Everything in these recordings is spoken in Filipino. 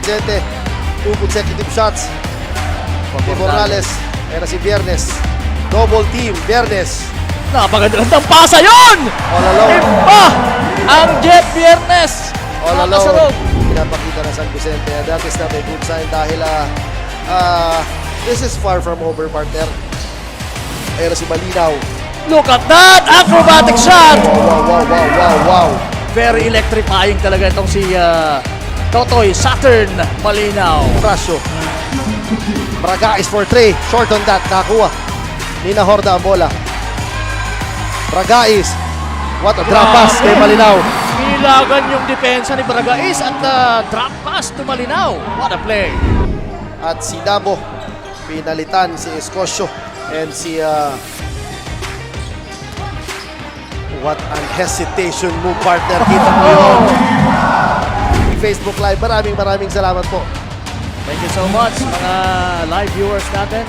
Vicente. 2 consecutive shots. Kay Morales. Era si Viernes. Double team, Viernes. Napagandang pasa yun! All alone. Iba ang Jet Viernes. All Nakasalog. alone. Pinapakita ng San Vicente. That is not a good sign dahil this is far from over, partner. Era si Malinaw. Look at that! Acrobatic shot! Wow. Very electrifying talaga itong si Totoy Saturn Malinaw. Prasyo. Braga is for 3. Short on that. Nakakuha. Nina Horda ang bola. Bragais. What a drop pass kay Malinaw. Nilagan yung depensa ni Bragais at drop pass to Malinaw. What a play. At si Dabo. Pinalitan si Escosio. And si... what an hesitation move, partner. Kita mo yun. Facebook Live. Maraming salamat po. Thank you so much mga live viewers natin.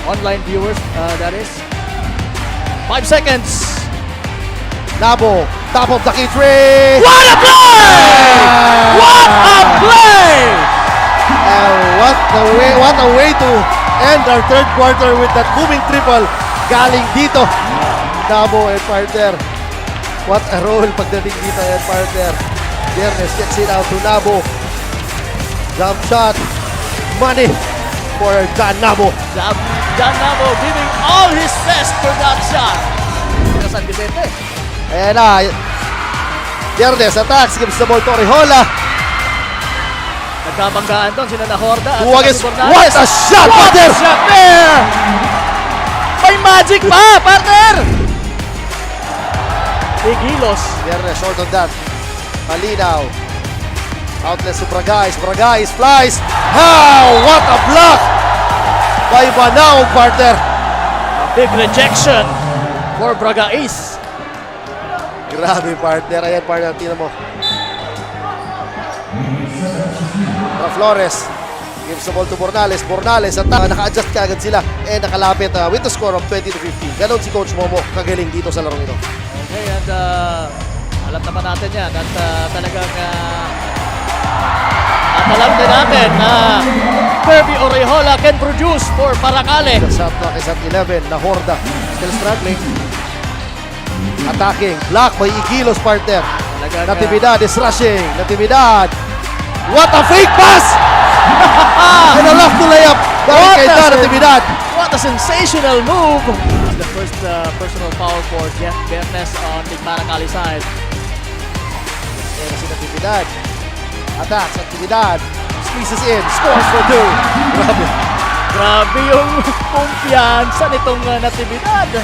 Online viewers, that is. 5 seconds. Dabo. Top of the key three. What a play! What a play! What a way to end our third quarter with that booming triple galing dito. Dabo and partner. What a role pagdating dito and partner. Viernes gets it out to Dabo. Jump shot. Money for John Nabo. John Nabo giving all his best for that shot. San Vicente. Ayan na. Viernes attacks. Gives the ball to Orihola. Nagkabanggaan doon sila na Horda. What a shot, What partner! a shot there! May magic pa, partner! Igilos. Viernes short on that. Malinaw. Outlet to Bragais. Bragais flies. How? What a block by Manao, partner. Big rejection for Bragais. Grabe, partner. Ayan, partner. Tingnan mo. Flores gives the ball to Bornales. Bornales at naka-adjust kaagad sila. Nakalapit with the score of 20-15. Ganon si Coach Momo. Kagaling dito sa larong ito. Okay, and alam naman natin yan at talagang at alam din natin na Kirby Orejola can produce for Paracale. The shot clock is at 11. Na Horda still struggling. Attacking. Block by Igilos, partner. Natividad is rushing. Natividad. What a fake pass! And a left to layup. Natividad. What a sensational move. The first personal foul for Jeff Bernes on the Paracale side. Pero si Natividad. Attacks. Natividad. Squeezes in. Scores for 2. Grabe. Grabe yung kumpiyansa nitong Natividad.